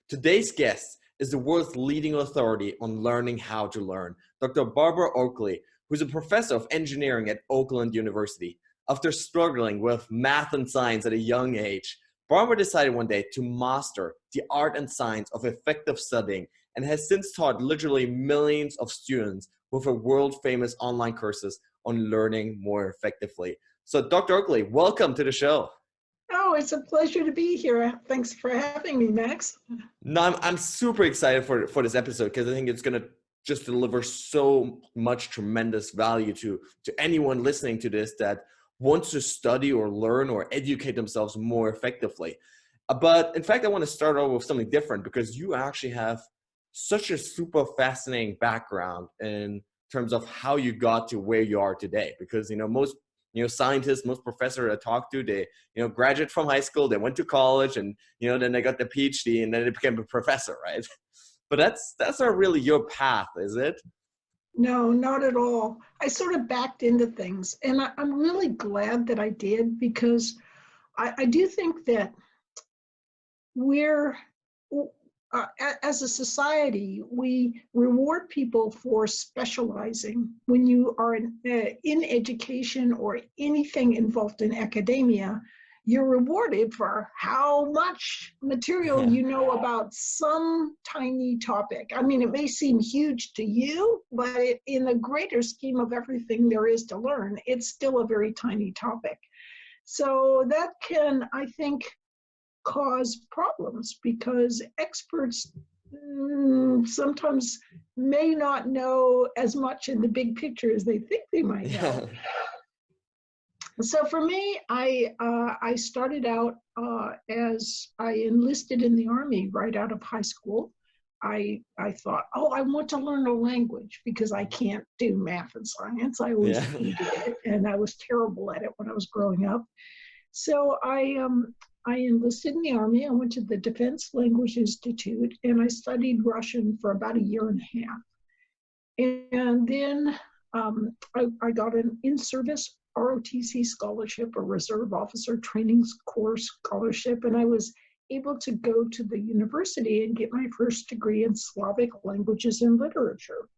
Today's guest is the world's leading authority on learning how to learn, Dr. Barbara Oakley, who's a professor of engineering at Oakland University. After struggling with math and science at a young age, Barbara decided one day to master the art and science of effective studying and has since taught literally millions of students with her world-famous online courses on learning more effectively. So Dr. Oakley, welcome to the show. Oh, it's a pleasure to be here. Thanks for having me, Max. No, I'm super excited for this episode because I think it's going to just deliver so much tremendous value to anyone listening to this that wants to study or learn or educate themselves more effectively. But in fact, I want to start off with something different because you actually have such a super fascinating background in terms of how you got to where you are today. Because, most scientists, most professors I talk to, they, graduate from high school, they went to college and, then they got the PhD and then they became a professor, right? But that's not really your path, is it? No, not at all. I sort of backed into things, and I'm really glad that I did, because I do think that we're, as a society, we reward people for specializing. When you are in education or anything involved in academia, you're rewarded for how much material you know about some tiny topic. I mean, it may seem huge to you, but in the greater scheme of everything there is to learn, it's still a very tiny topic. So that can, I think, cause problems, because experts sometimes may not know as much in the big picture as they think they might know. So for me, I started out as I enlisted in the Army right out of high school. I thought, I want to learn a language because I can't do math and science. I always hated it, and I was terrible at it when I was growing up. So I enlisted in the Army. I went to the Defense Language Institute, and I studied Russian for about a year and a half. And then I got an in-service ROTC scholarship, a Reserve Officer Training Corps scholarship, and I was able to go to the university and get my first degree in Slavic languages and literature.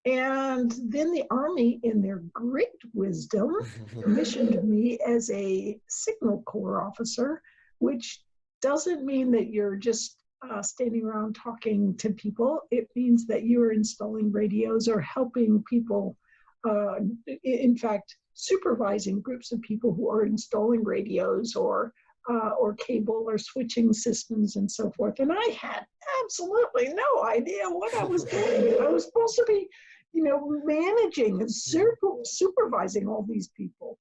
And then the Army, in their great wisdom, commissioned me as a Signal Corps officer, which doesn't mean that you're just standing around talking to people. It means that you're installing radios or helping people, in fact, supervising groups of people who are installing radios or cable or switching systems and so forth. And I had absolutely no idea what I was doing. I was supposed to be, managing and supervising all these people.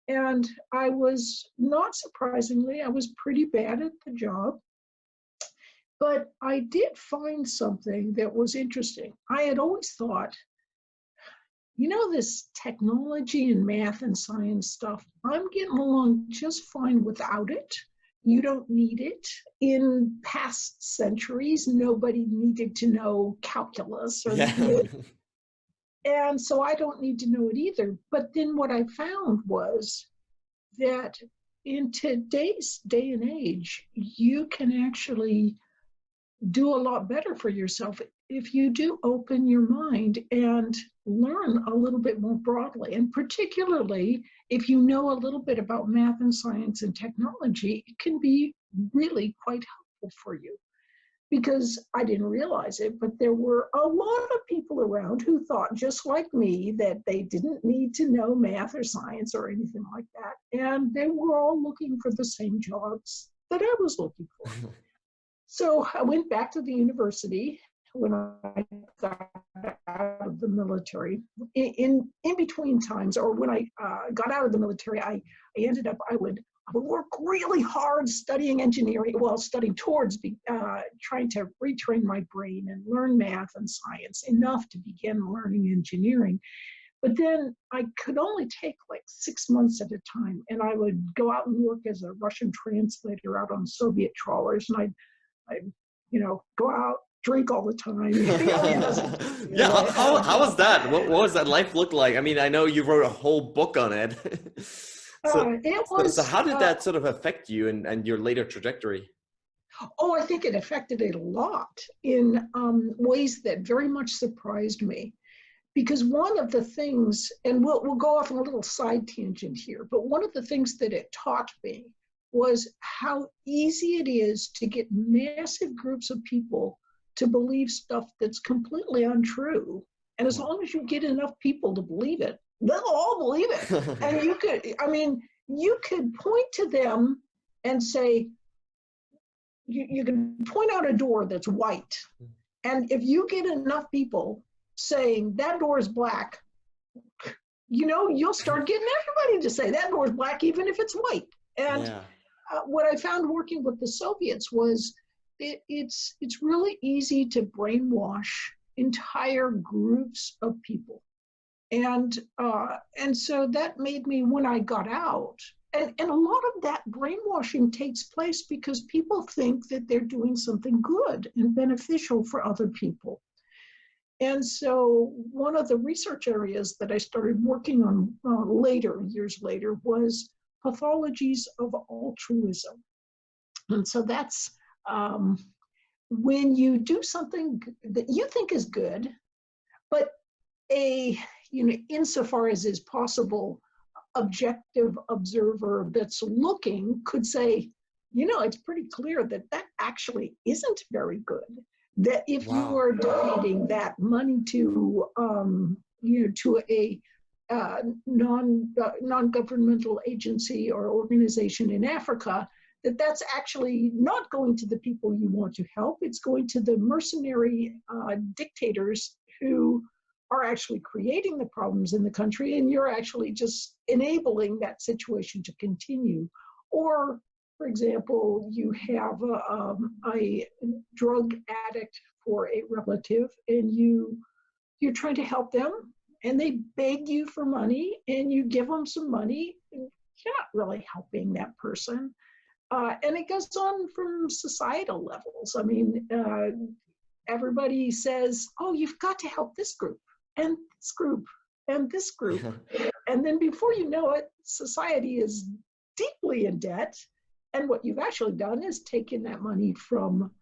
And I was, not surprisingly, I was pretty bad at the job. But I did find something that was interesting. I had always thought, this technology and math and science stuff, I'm getting along just fine without it. You don't need it. In past centuries, nobody needed to know calculus or and so I don't need to know it either. But then what I found was that in today's day and age, you can actually do a lot better for yourself if you do open your mind and learn a little bit more broadly. And particularly if you know a little bit about math and science and technology, it can be really quite helpful for you. Because I didn't realize it, but there were a lot of people around who thought just like me that they didn't need to know math or science or anything like that. And they were all looking for the same jobs that I was looking for. So I went back to the university when I got out of the military. In between times, or when I got out of the military, I ended up, I would work really hard studying engineering, studying towards trying to retrain my brain and learn math and science enough to begin learning engineering. But then I could only take like 6 months at a time, and I would go out and work as a Russian translator out on Soviet trawlers, and I'd go out, drink all the time. How was that? What was that life look like? I mean, I know you wrote a whole book on it. So how did that sort of affect you and your later trajectory? Oh, I think it affected it a lot in ways that very much surprised me. Because one of the things, and we'll go off on a little side tangent here, but one of the things that it taught me was how easy it is to get massive groups of people to believe stuff that's completely untrue. And as long as you get enough people to believe it, they'll all believe it. And you could point to them and say, you can point out a door that's white. And if you get enough people saying that door is black, you'll start getting everybody to say that door is black, even if it's white. And what I found working with the Soviets was it's really easy to brainwash entire groups of people. And so that made me, when I got out, and a lot of that brainwashing takes place because people think that they're doing something good and beneficial for other people. And so one of the research areas that I started working on years later, was pathologies of altruism. And so that's when you do something that you think is good, but insofar as is possible, objective observer that's looking could say, it's pretty clear that actually isn't very good. That if you were donating that money to to a non-governmental agency or organization in Africa, that's actually not going to the people you want to help. It's going to the mercenary dictators who are actually creating the problems in the country, and you're actually just enabling that situation to continue. Or, for example, you have a drug addict for a relative, and you're trying to help them, and they beg you for money, and you give them some money. You're not really helping that person. And it goes on from societal levels. I mean, everybody says, oh, you've got to help this group, and this group, and this group. And then before you know it, society is deeply in debt. And what you've actually done is taken that money from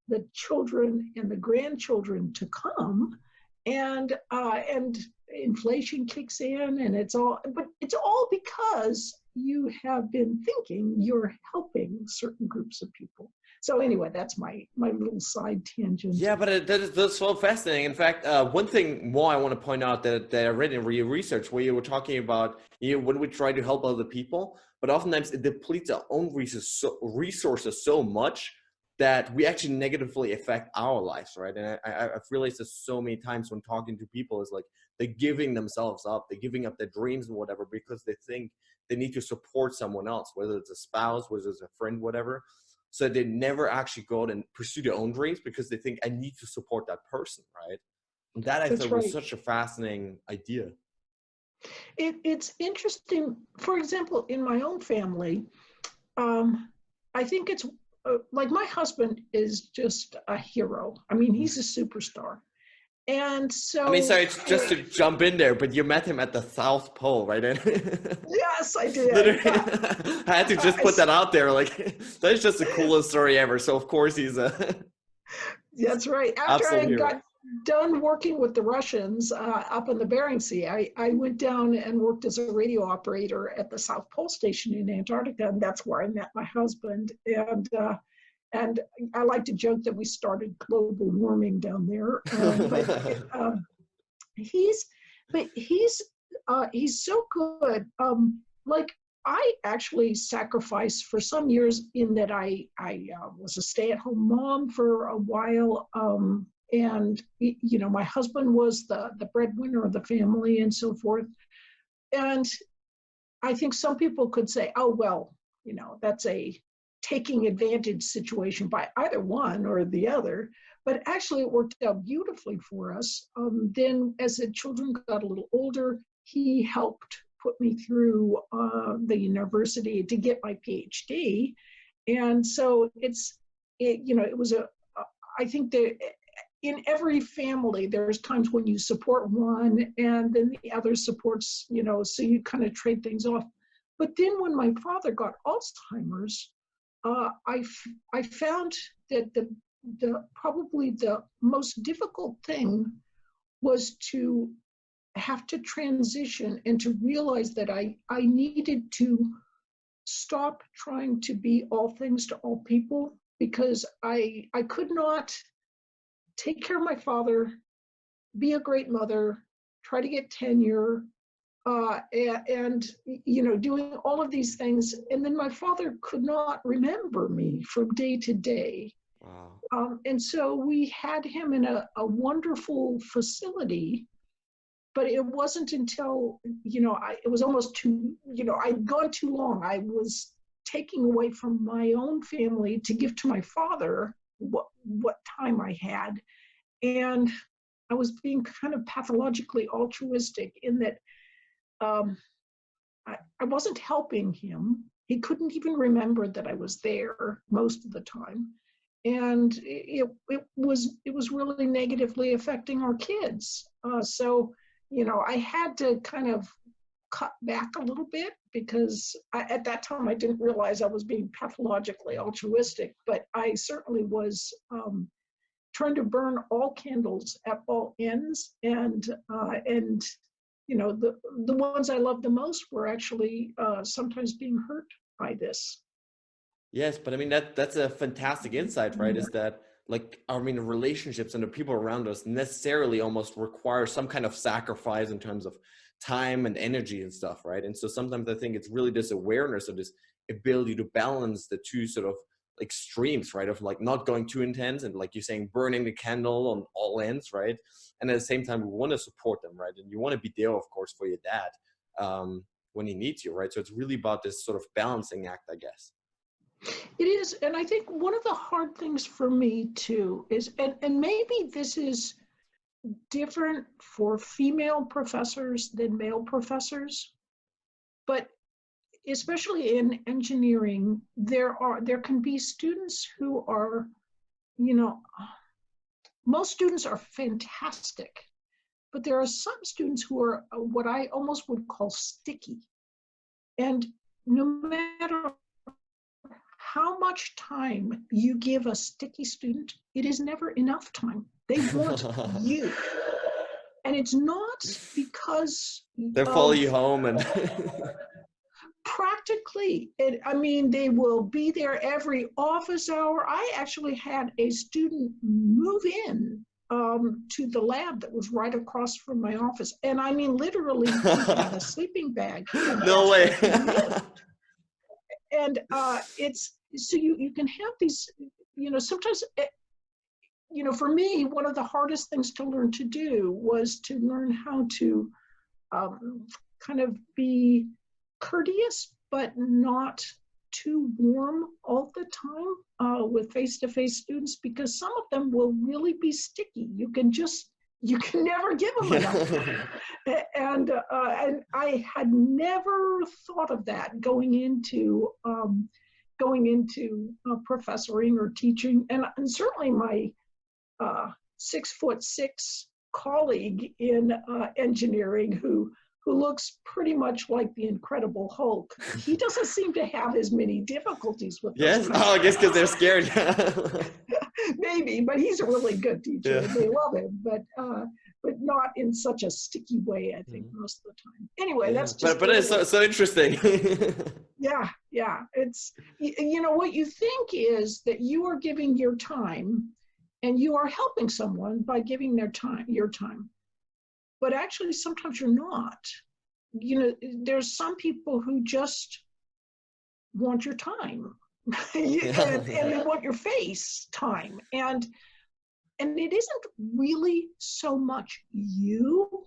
the children and the grandchildren to come, and inflation kicks in, and it's all because you have been thinking you're helping certain groups of people. So anyway, that's my little side tangent. Yeah, but that's so fascinating. In fact, one thing more I want to point out that I read in your research, where you were talking about when we try to help other people, but oftentimes it depletes our own resources so much that we actually negatively affect our lives, right? And I've realized this so many times when talking to people, is like they're giving themselves up, they're giving up their dreams and whatever, because they think they need to support someone else, whether it's a spouse, whether it's a friend, whatever. So they never actually go out and pursue their own dreams because they think I need to support that person, right? And that I thought was such a fascinating idea. It's interesting. For example, in my own family, I think it's like my husband is just a hero. I mean, he's a superstar. And so, I mean, sorry, just to jump in there, but you met him at the South Pole, right? Yes, I did. Literally, I had to just put that out there. Like, that's just the coolest story ever. So of course he's a. That's right. After I got done working with the Russians up in the Bering Sea, I went down and worked as a radio operator at the South Pole Station in Antarctica, and that's where I met my husband. And I like to joke that we started global warming down there. He's so good. Like, I actually sacrificed for some years in that I was a stay-at-home mom for a while. And, my husband was the breadwinner of the family and so forth. And I think some people could say, oh, well, that's a taking advantage situation by either one or the other, but actually it worked out beautifully for us. Then as the children got a little older, he helped put me through the university to get my PhD. And so it was I think that in every family, there's times when you support one and then the other supports, so you kind of trade things off. But then when my father got Alzheimer's, I found that the probably the most difficult thing was to have to transition and to realize that I needed to stop trying to be all things to all people, because I could not take care of my father, be a great mother, try to get tenure, and doing all of these things, and then my father could not remember me from day to day. Wow. And so we had him in a wonderful facility, but it wasn't until, it was almost too, I'd gone too long. I was taking away from my own family to give to my father what time I had. And I was being kind of pathologically altruistic in that I wasn't helping him. He couldn't even remember that I was there most of the time. And it was really negatively affecting our kids. So I had to kind of cut back a little bit, because at that time I didn't realize I was being pathologically altruistic, but I certainly was trying to burn all candles at all ends, and the ones I loved the most were actually sometimes being hurt by this. Yes, but I mean that's a fantastic insight, right? Is that relationships and the people around us necessarily almost require some kind of sacrifice in terms of time and energy and stuff, right? And so sometimes I think it's really this awareness of this ability to balance the two sort of extremes, right? Of like not going too intense and, like you're saying, burning the candle on all ends, right? And at the same time, we want to support them, right? And you want to be there, of course, for your dad when he needs you, right? So it's really about this sort of balancing act, I guess. It is, and I think one of the hard things for me too is, and maybe this is different for female professors than male professors, but especially in engineering, there can be students who are, most students are fantastic, but there are some students who are what I almost would call sticky. And no matter how much time you give a sticky student, it is never enough time. They want you. And it's not because they follow you home and practically, they will be there every office hour. I actually had a student move in to the lab that was right across from my office. And literally, he had a sleeping bag. No way. And it's, so you can have these, sometimes, for me, one of the hardest things to learn to do was to learn how to kind of be courteous, but not too warm all the time with face-to-face students, because some of them will really be sticky. You can never give them enough time. And I had never thought of that going into professoring or teaching, and certainly my 6'6" colleague in engineering who looks pretty much like the Incredible Hulk. He doesn't seem to have as many difficulties with yes. those. Oh, I guess because they're scared. Maybe, but he's a really good teacher. Yeah. They love him, but not in such a sticky way, I think, most of the time. Anyway, yeah. That's just. But it's so interesting. Yeah. It's, what you think is that you are giving your time, and you are helping someone by giving your time. But actually, sometimes you're not. There's some people who just want your time, and they want your face time. And it isn't really so much you.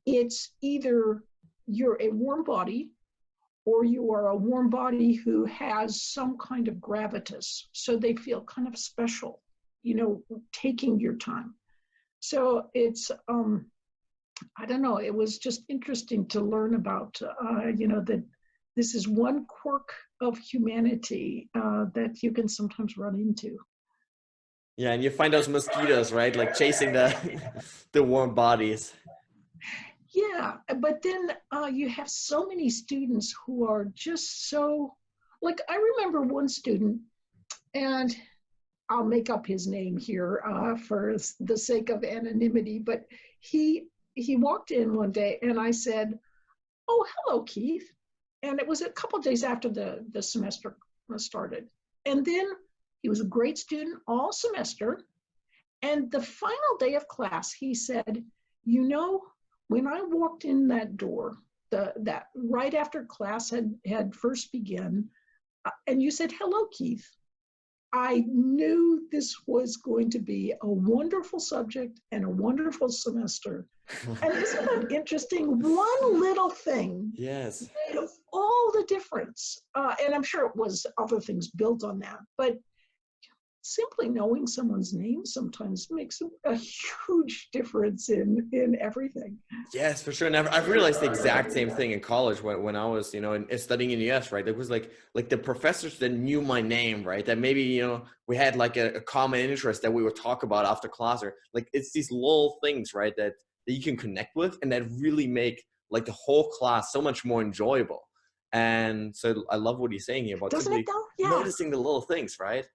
It's either you're a warm body, or you are a warm body who has some kind of gravitas. So they feel kind of special, taking your time. So it's, I don't know, it was just interesting to learn about, that this is one quirk of humanity that you can sometimes run into. Yeah, and you find those mosquitoes, right? Like chasing the warm bodies. Yeah, but then you have so many students who are just so, like, I remember one student, And I'll make up his name here for the sake of anonymity, but he walked in one day and I said, "Oh, hello, Keith." And it was a couple of days after the semester started. And then he was a great student all semester. And the final day of class, he said, "You know, when I walked in that door, that right after class had first begun, and you said, 'Hello, Keith,' I knew this was going to be a wonderful subject and a wonderful semester." And isn't it interesting? One little thing Yes. made all the difference. And I'm sure it was other things built on that, but simply knowing someone's name sometimes makes a huge difference in everything. Yes, for sure. And I've realized the exact same thing in college when I was, studying in the US, right? It was like the professors that knew my name, right? That maybe, we had like a common interest that we would talk about after class, or like it's these little things, right? That you can connect with and that really make like the whole class so much more enjoyable. And so I love what he's saying here about Doesn't simply it though? Yeah. noticing the little things, right?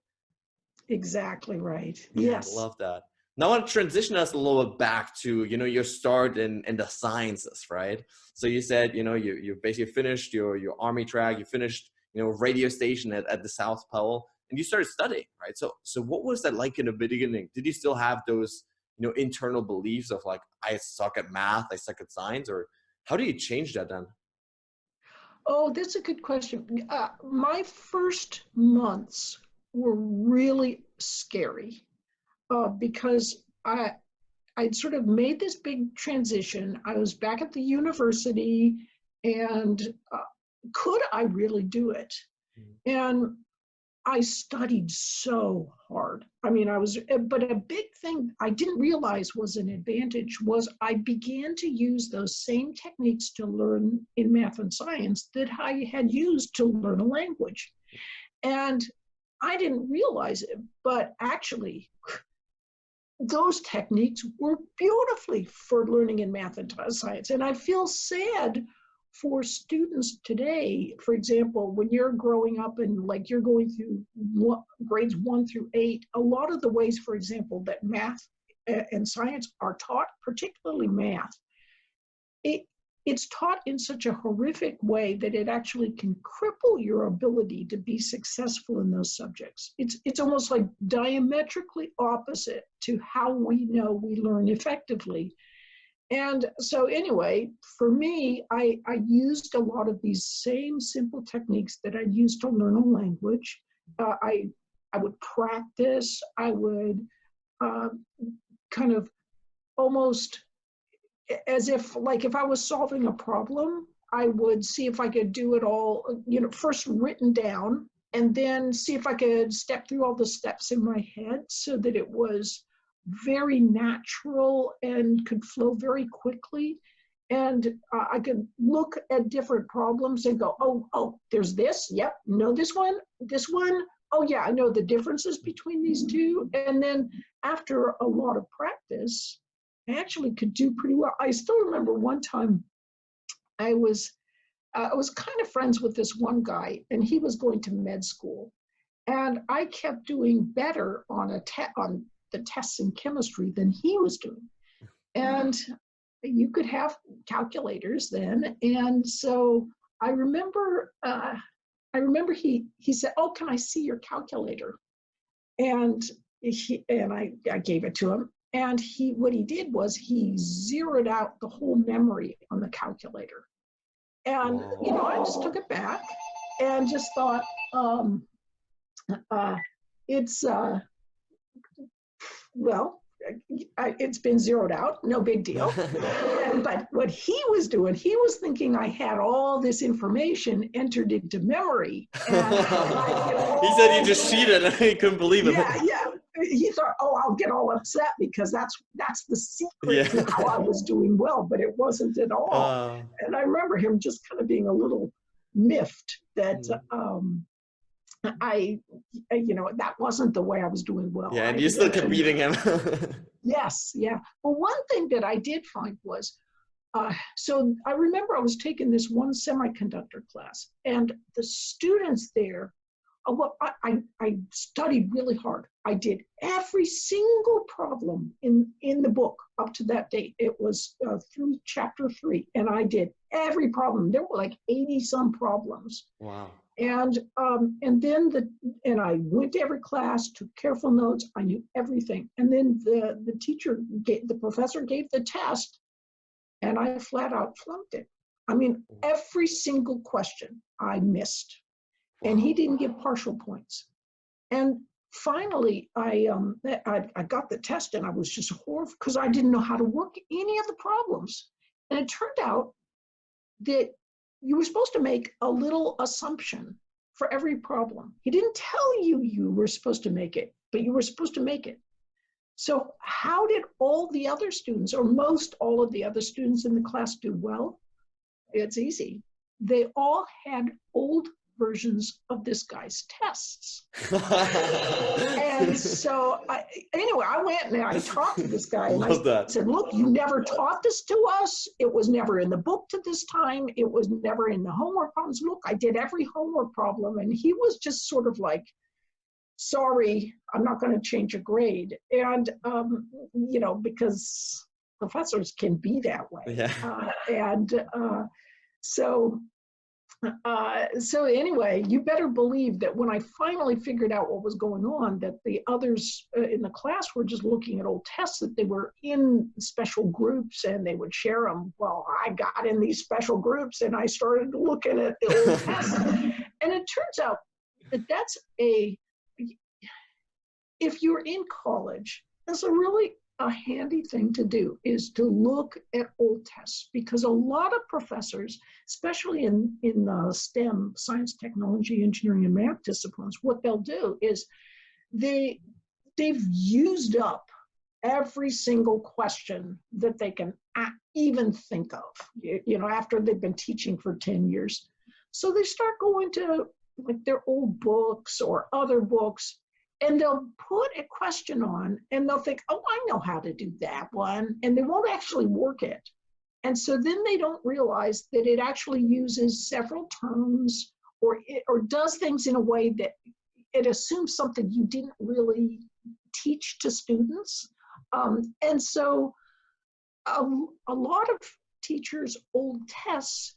Exactly right. Yeah, Yes. I love that. Now I want to transition us a little bit back to, your start in the sciences, right? So you said, you basically finished your army track, you finished, radio station at the South Pole, and you started studying, right? So what was that like in the beginning? Did you still have those, internal beliefs of like, I suck at math, I suck at science, or how do you change that then? Oh, that's a good question. My first months were really scary because I'd sort of made this big transition. I was back at the university, and could I really do it? And I studied so hard. I mean, but a big thing I didn't realize was an advantage was I began to use those same techniques to learn in math and science that I had used to learn a language. And I didn't realize it, but actually, those techniques work beautifully for learning in math and science. And I feel sad for students today. For example, when you're growing up and like you're going through grades 1 through 8, a lot of the ways, for example, that math and science are taught, particularly math, it's taught in such a horrific way that it actually can cripple your ability to be successful in those subjects. It's almost like diametrically opposite to how we know we learn effectively. And so anyway, for me, I used a lot of these same simple techniques that I used to learn a language. I would practice. I would kind of almost as if, like, if I was solving a problem, I would see if I could do it all, first written down, and then see if I could step through all the steps in my head so that it was very natural and could flow very quickly. And I could look at different problems and go, oh, there's this. Yep, know this one. Oh yeah, I know the differences between these two. And then after a lot of practice, I actually could do pretty well. I still remember one time I was kind of friends with this one guy, and he was going to med school. And I kept doing better on on the tests in chemistry than he was doing. And you could have calculators then. And so I remember he said, "Oh, can I see your calculator?" And I gave it to him. And what he did was he zeroed out the whole memory on the calculator. And, I just took it back and just thought, it's been zeroed out, no big deal. But what he was doing, he was thinking I had all this information entered into memory. And he said you just cheated, and he couldn't believe it. Yeah. He thought, I'll get all upset because that's the secret to how I was doing well, but it wasn't at all. And I remember him just kind of being a little miffed that that wasn't the way I was doing well. Yeah, and you still kept beating him. Yes, yeah. Well, one thing that I did find was, so I remember I was taking this one semiconductor class, and the students there Well, I studied really hard. I did every single problem in the book up to that date. It was through chapter 3, and I did every problem. There were like 80 some problems. Wow. And then I went to every class, took careful notes. I knew everything. And then the professor gave the test, and I flat out flunked it. I mean, every single question I missed. And he didn't give partial points. And finally, I got the test, and I was just horrified because I didn't know how to work any of the problems. And it turned out that you were supposed to make a little assumption for every problem. He didn't tell you you were supposed to make it, but you were supposed to make it. So how did all the other students, or most all of the other students in the class, do well? It's easy. They all had old versions of this guy's tests. And so anyway, I went and I talked to this guy, and I said, look, you never taught this to us. It was never in the book to this time. It was never in the homework problems. Look, I did every homework problem. And he was just sort of like, sorry, I'm not going to change a grade. And, because professors can be that way. Yeah. So anyway, you better believe that when I finally figured out what was going on, that the others in the class were just looking at old tests, that they were in special groups and they would share them. Well, I got in these special groups and I started looking at the old tests. And it turns out that if you're in college, that's a handy thing to do, is to look at old tests, because a lot of professors, especially in STEM, science, technology, engineering, and math disciplines, what they'll do is they've used up every single question that they can even think of, after they've been teaching for 10 years. So they start going to like their old books or other books, and they'll put a question on, and they'll think, oh, I know how to do that one, and they won't actually work it. And so then they don't realize that it actually uses several terms, or does things in a way that it assumes something you didn't really teach to students. And so a lot of teachers' old tests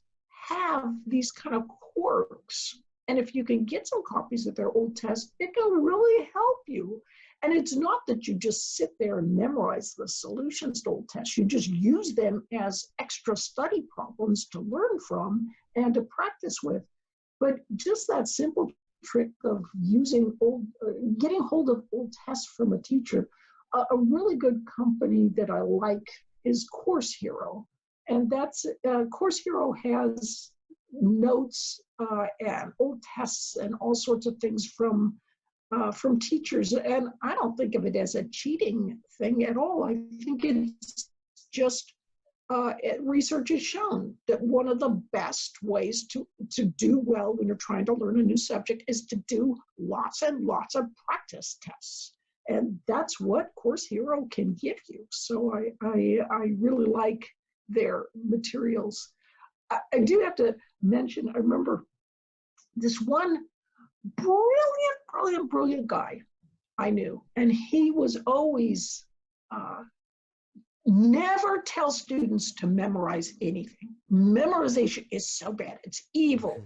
have these kind of quirks. And if you can get some copies of their old tests, it can really help you. And it's not that you just sit there and memorize the solutions to old tests. You just use them as extra study problems to learn from and to practice with. But just that simple trick of getting hold of old tests from a teacher, a really good company that I like is Course Hero. And that's Course Hero has notes and old tests and all sorts of things from teachers. And I don't think of it as a cheating thing at all. I think it's just research has shown that one of the best ways to do well when you're trying to learn a new subject is to do lots and lots of practice tests. And that's what Course Hero can give you. So I really like their materials. I do have to mention, I remember this one brilliant guy I knew, and he was always never tell students to memorize anything. Memorization is so bad, it's evil.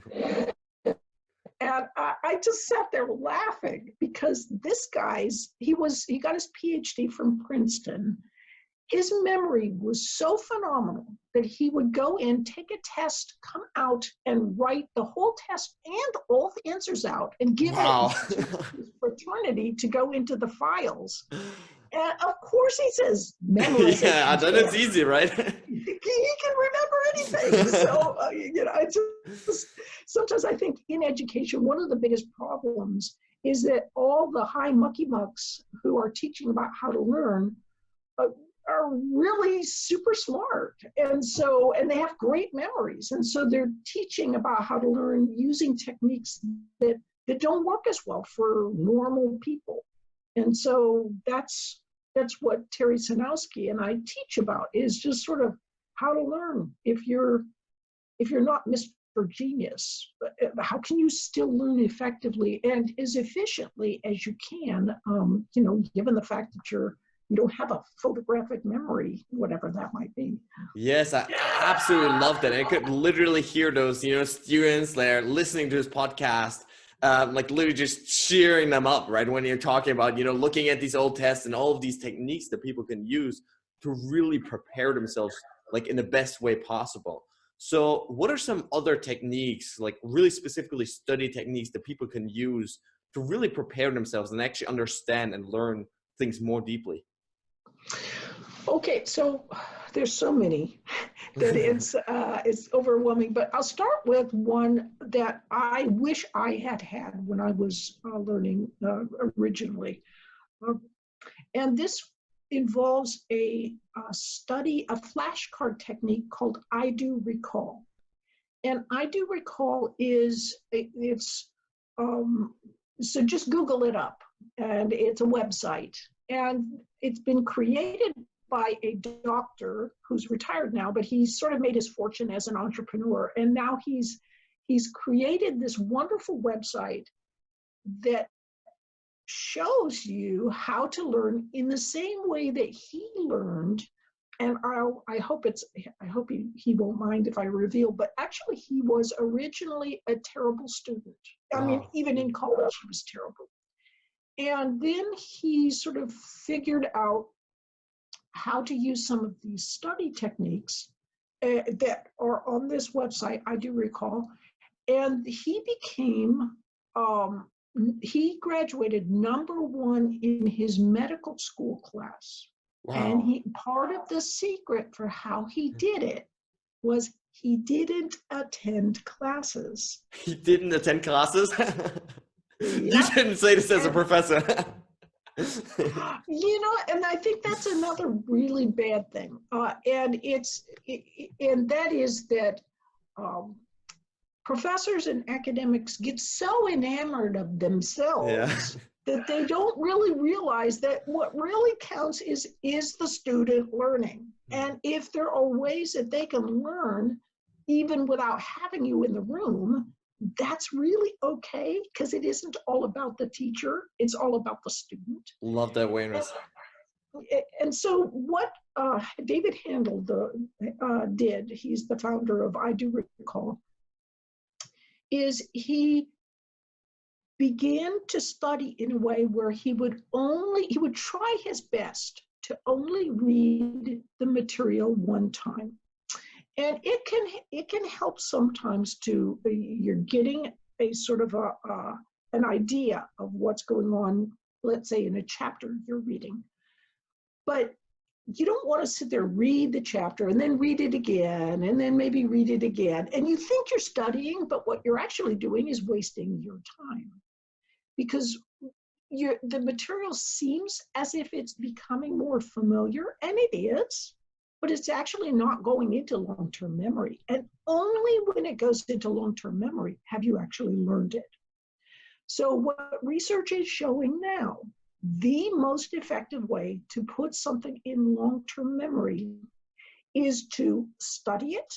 And I just sat there laughing, because this he got his PhD from Princeton. His memory was so phenomenal that he would go in, take a test, come out, and write the whole test and all the answers out, and give it to his fraternity to go into the files. And of course he says memorization. Yeah, then it's easy, right? He can remember anything. So, sometimes I think in education, one of the biggest problems is that all the high mucky mucks who are teaching about how to learn are really super smart. And they have great memories. And so they're teaching about how to learn using techniques that don't work as well for normal people. And so that's what Terry Sanowski and I teach about, is just sort of how to learn if you're not Mr. for genius. How can you still learn effectively and as efficiently as you can, given the fact that you don't have a photographic memory, whatever that might be. Yes, I absolutely love that. I could literally hear those, students there listening to this podcast, like literally just cheering them up, right? When you're talking about, looking at these old tests and all of these techniques that people can use to really prepare themselves like in the best way possible. So what are some other techniques, like really specifically study techniques that people can use to really prepare themselves and actually understand and learn things more deeply? Okay, so there's so many that it's overwhelming, but I'll start with one that I wish I had when I was learning originally. And this involves a flashcard technique called I Do Recall. And I Do Recall so just Google it up, and it's a website. And it's been created by a doctor who's retired now, but he's sort of made his fortune as an entrepreneur. And now he's created this wonderful website that shows you how to learn in the same way that he learned. And I hope he won't mind if I reveal, but actually he was originally a terrible student. I mean, even in college, he was terrible. And then he sort of figured out how to use some of these study techniques that are on this website, I Do Recall. And he graduated #1 in his medical school class. Wow. And part of the secret for how he did it was he didn't attend classes. He didn't attend classes? You shouldn't say this as a professor. And I think that's another really bad thing. And that is that professors and academics get so enamored of themselves that they don't really realize that what really counts is the student learning. And if there are ways that they can learn even without having you in the room, that's really okay, because it isn't all about the teacher, it's all about the student. Love that awareness. And so what David Handel did, he's the founder of I Do Recall, is he began to study in a way where he would try his best to only read the material one time. And it can help sometimes you're getting a sort of an idea of what's going on, let's say in a chapter you're reading. But you don't want to sit there, read the chapter, and then read it again, and then maybe read it again. And you think you're studying, but what you're actually doing is wasting your time. Because the material seems as if it's becoming more familiar, and it is, but it's actually not going into long-term memory. And only when it goes into long-term memory have you actually learned it. So what research is showing now, the most effective way to put something in long-term memory is to study it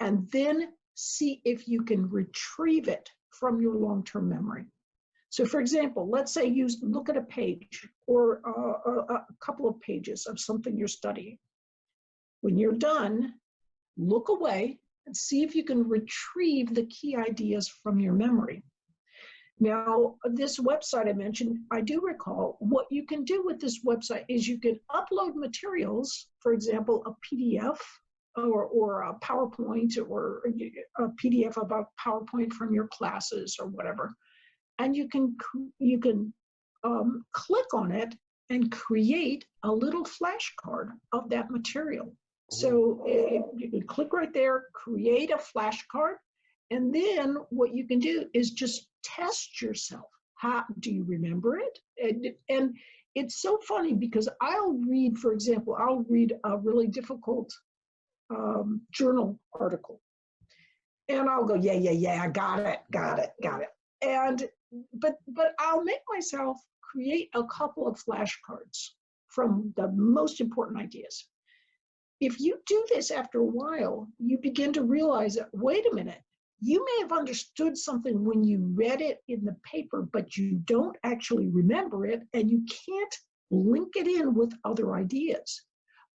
and then see if you can retrieve it from your long-term memory. So for example, let's say you look at a page or a couple of pages of something you're studying. When you're done, look away and see if you can retrieve the key ideas from your memory. Now, this website I mentioned, I Do Recall, what you can do with this website is you can upload materials, for example, a PDF or a PowerPoint or a PDF about PowerPoint from your classes or whatever. And you can click on it and create a little flashcard of that material. So you can click right there, create a flashcard, and then what you can do is just test yourself. How do you remember it? And it's so funny because I'll read, for example, a really difficult journal article, and I'll go, yeah, got it. And but I'll make myself create a couple of flashcards from the most important ideas. If you do this after a while, you begin to realize that, wait a minute, you may have understood something when you read it in the paper, but you don't actually remember it, and you can't link it in with other ideas.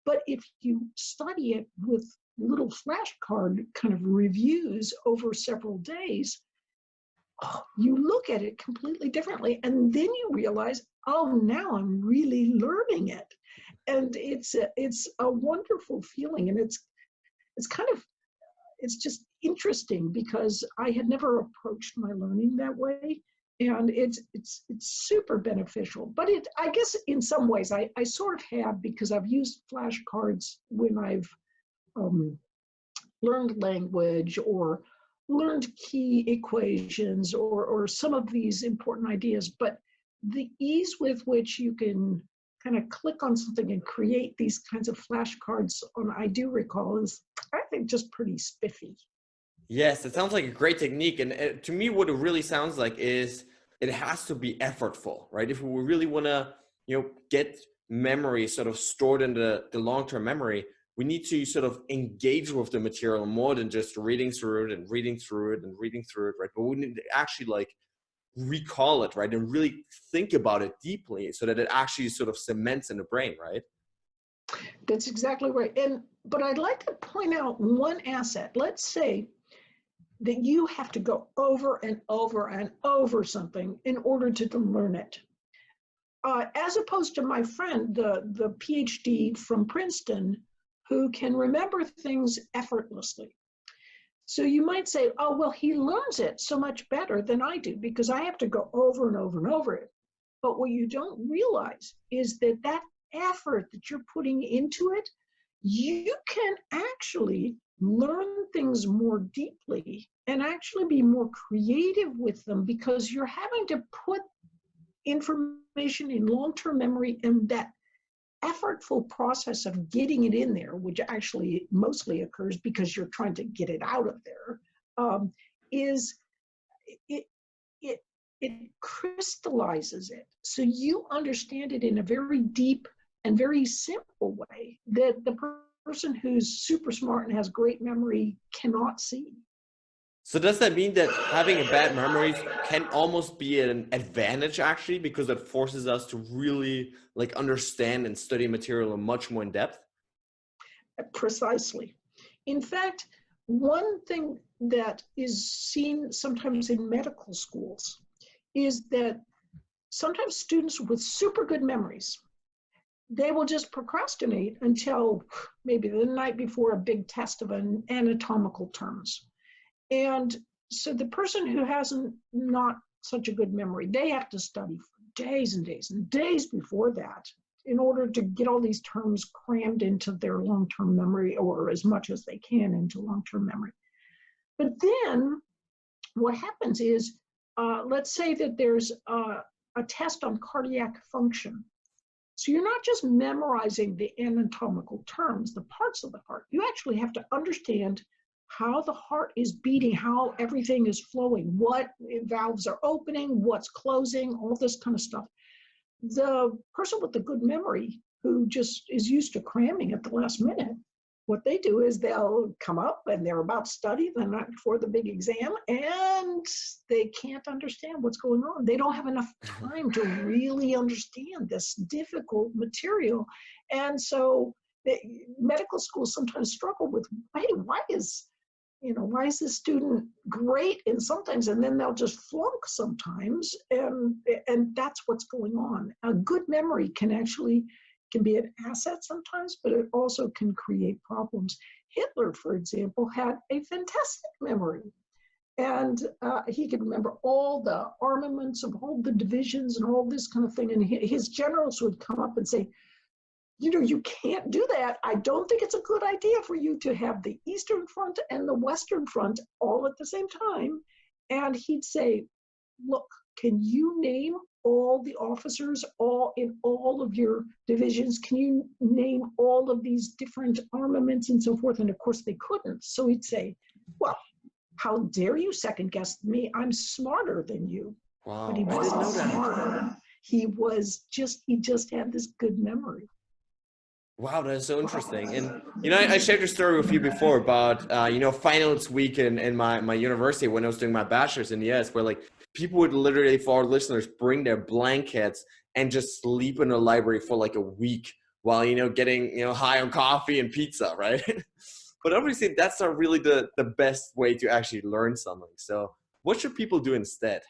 But if you study it with little flashcard kind of reviews over several days, you look at it completely differently. And then you realize, oh, now I'm really learning it. And it's a wonderful feeling. And it's just interesting because I had never approached my learning that way. And it's super beneficial. But I guess in some ways I sort of have, because I've used flashcards when I've learned language or learned key equations or some of these important ideas. But the ease with which you can kind of click on something and create these kinds of flashcards on I Do Recall is, I think, just pretty spiffy. Yes, it sounds like a great technique. And to me, what it really sounds like is it has to be effortful, right? If we really want to, get memory sort of stored in the long-term memory, we need to sort of engage with the material more than just reading through it and reading through it and reading through it, right? But we need to actually like recall it, right? And really think about it deeply so that it actually sort of cements in the brain, right? That's exactly right. But I'd like to point out one asset. Let's say that you have to go over and over and over something in order to learn it. As opposed to my friend, the PhD from Princeton, who can remember things effortlessly. So you might say, oh, well, he learns it so much better than I do because I have to go over and over and over it. But what you don't realize is that effort that you're putting into it, you can actually learn things more deeply and actually be more creative with them because you're having to put information in long-term memory, and that effortful process of getting it in there, which actually mostly occurs because you're trying to get it out of there, it crystallizes it. So you understand it in a very deep and very simple way that the person who's super smart and has great memory cannot see. So does that mean that having a bad memory can almost be an advantage actually, because it forces us to really like understand and study material much more in depth? Precisely. In fact, one thing that is seen sometimes in medical schools is that sometimes students with super good memories, they will just procrastinate until maybe the night before a big test of an anatomical terms. And so the person who hasn't not such a good memory, they have to study for days and days and days before that in order to get all these terms crammed into their long-term memory, or as much as they can into long-term memory. But then what happens is, let's say that there's a test on cardiac function. So you're not just memorizing the anatomical terms, the parts of the heart. You actually have to understand how the heart is beating, how everything is flowing, what valves are opening, what's closing, all this kind of stuff. The person with the good memory who just is used to cramming at the last minute, what they do is they'll come up and they're about to study the night before the big exam, and they can't understand what's going on. They don't have enough time to really understand this difficult material. And so medical schools sometimes struggle with, hey, why is this student great in some things and then they'll just flunk sometimes, and that's what's going on. A good memory can be an asset sometimes, but it also can create problems. Hitler, for example, had a fantastic memory, and he could remember all the armaments of all the divisions and all this kind of thing, and his generals would come up and say, you can't do that. I don't think it's a good idea for you to have the Eastern Front and the Western Front all at the same time. And he'd say, look, can you name all the officers in all of your divisions? Can you name all of these different armaments and so forth? And of course they couldn't. So he'd say, well, how dare you second guess me? I'm smarter than you. Wow, but he wasn't smarter. He just had this good memory. Wow, that is so interesting. And, I shared a story with you before about, finals week in my university when I was doing my bachelor's in the US, where like people would literally, for our listeners, bring their blankets and just sleep in the library for like a week while, getting, high on coffee and pizza, right? But obviously that's not really the best way to actually learn something. So what should people do instead?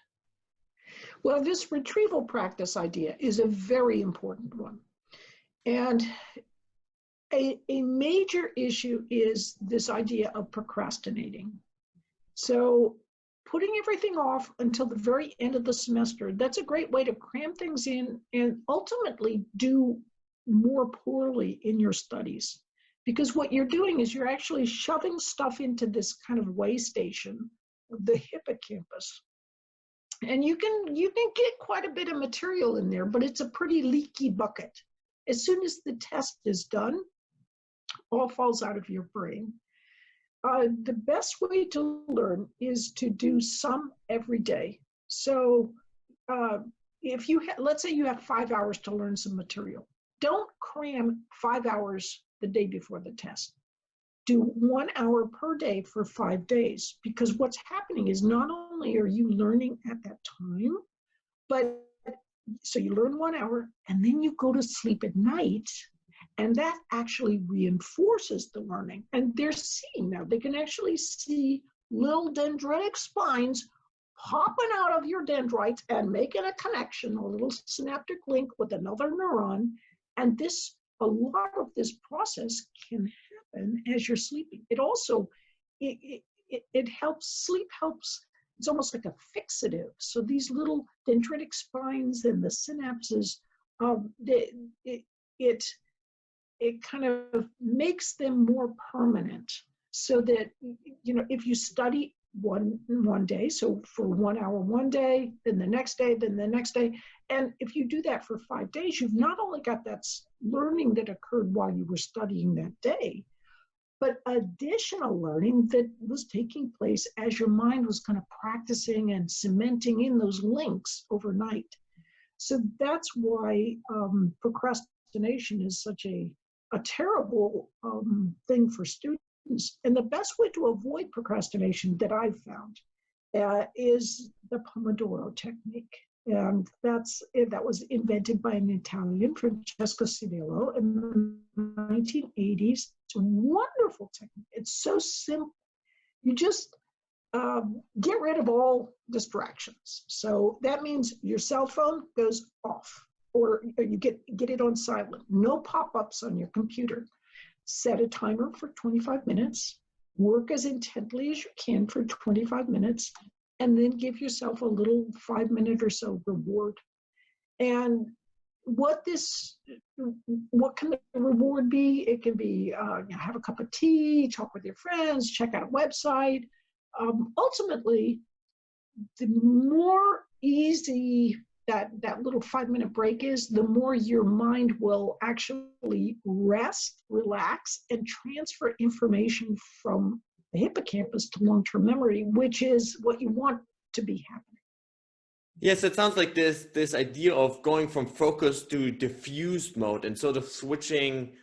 Well, this retrieval practice idea is a very important one. And a major issue is this idea of procrastinating. So putting everything off until the very end of the semester, that's a great way to cram things in and ultimately do more poorly in your studies. Because what you're doing is you're actually shoving stuff into this kind of way station, the hippocampus. And you can get quite a bit of material in there, but it's a pretty leaky bucket. As soon as the test is done, all falls out of your brain. The best way to learn is to do some every day. So if you let's say you have 5 hours to learn some material, don't cram 5 hours the day before the test. Do 1 hour per day for 5 days, because what's happening is not only are you learning at that time, but so you learn 1 hour and then you go to sleep at night, and that actually reinforces the learning. And they're seeing now, they can actually see little dendritic spines popping out of your dendrites and making a connection, a little synaptic link with another neuron. And a lot of this process can happen as you're sleeping. It also, it helps, sleep helps, it's almost like a fixative. So these little dendritic spines and the synapses, it kind of makes them more permanent, so that, if you study one day, so for 1 hour one day, then the next day, then the next day, and if you do that for 5 days, you've not only got that learning that occurred while you were studying that day, but additional learning that was taking place as your mind was kind of practicing and cementing in those links overnight. So that's why procrastination is such a terrible thing for students. And the best way to avoid procrastination that I've found is the Pomodoro technique. And that was invented by an Italian, Francesco Cirillo, in the 1980s. It's a wonderful technique. It's so simple. You just get rid of all distractions. So that means your cell phone goes off, or you get it on silent. No pop-ups on your computer. Set a timer for 25 minutes. Work as intently as you can for 25 minutes, and then give yourself a little 5-minute or so reward. And what can the reward be? It can be have a cup of tea, talk with your friends, check out a website. Ultimately, the more easy that little 5-minute break is, the more your mind will actually rest, relax, and transfer information from the hippocampus to long-term memory, which is what you want to be happening. Yes, it sounds like this idea of going from focus to diffuse mode and sort of switching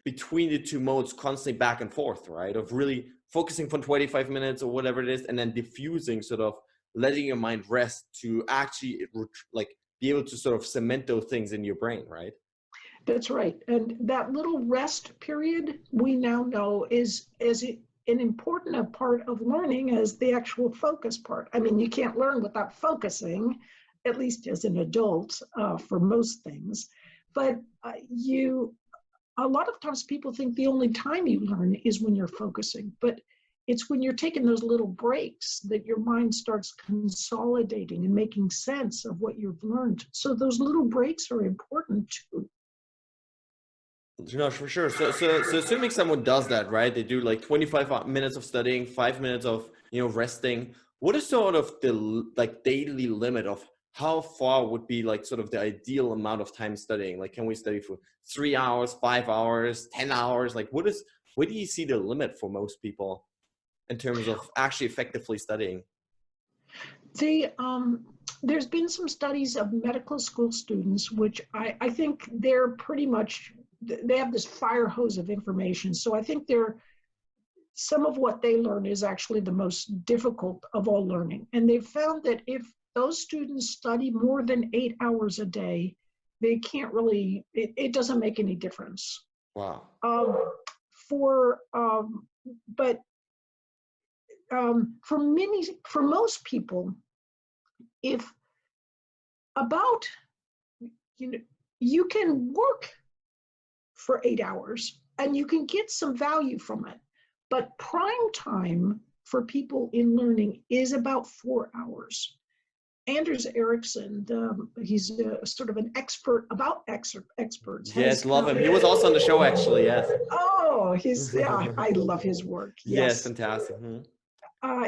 between the two modes constantly back and forth, right? Of really focusing for 25 minutes or whatever it is, and then diffusing, sort of letting your mind rest to actually be able to sort of cement those things in your brain, right? That's right. And that little rest period, we now know, is as an important a part of learning as the actual focus part. I mean, you can't learn without focusing, at least as an adult, for most things. But a lot of times people think the only time you learn is when you're focusing, but it's when you're taking those little breaks that your mind starts consolidating and making sense of what you've learned. So those little breaks are important too. No, for sure. So assuming someone does that, right? They do like 25 minutes of studying, 5 minutes of, resting. What is sort of the daily limit of how far would be sort of the ideal amount of time studying? Like, can we study for 3 hours, 5 hours, 10 hours? Where do you see the limit for most people in terms of actually effectively studying? There's been some studies of medical school students, which I think they're pretty much they have this fire hose of information. So I think some of what they learn is actually the most difficult of all learning. And they've found that if those students study more than 8 hours a day, they can't really, it doesn't make any difference. Wow. For most people, if about, you can work for 8 hours and you can get some value from it. But prime time for people in learning is about 4 hours. Anders Ericsson, he's sort of an expert about experts. Yes, love him. He was also on the show, actually, yes. Oh, I love his work. Yes, fantastic.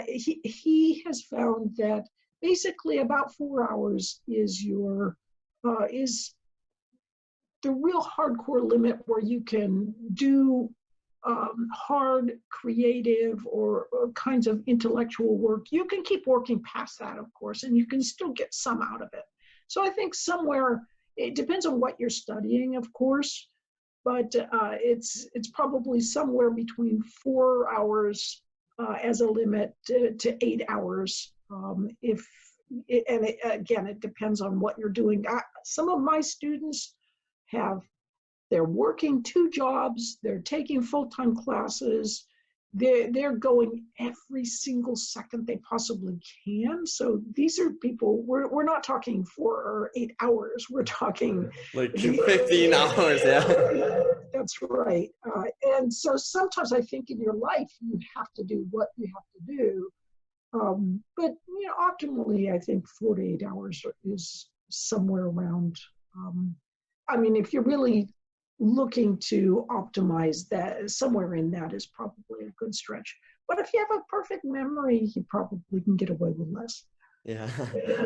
He has found that basically about 4 hours is is the real hardcore limit where you can do hard, creative, or kinds of intellectual work. You can keep working past that, of course, and you can still get some out of it. So I think somewhere, it depends on what you're studying, of course, but it's probably somewhere between 4 hours as a limit to 8 hours. Again, it depends on what you're doing. Some of my students they're working 2 jobs, they're taking full-time classes, they're going every single second they possibly can. So these are people, we're not talking 4 or 8 hours, we're talking like 15 hours, yeah. That's right. And so sometimes I think in your life, you have to do what you have to do. But optimally, I think 4 to 8 hours is somewhere around. If you're really looking to optimize that, somewhere in that is probably a good stretch. But if you have a perfect memory, you probably can get away with less. Yeah.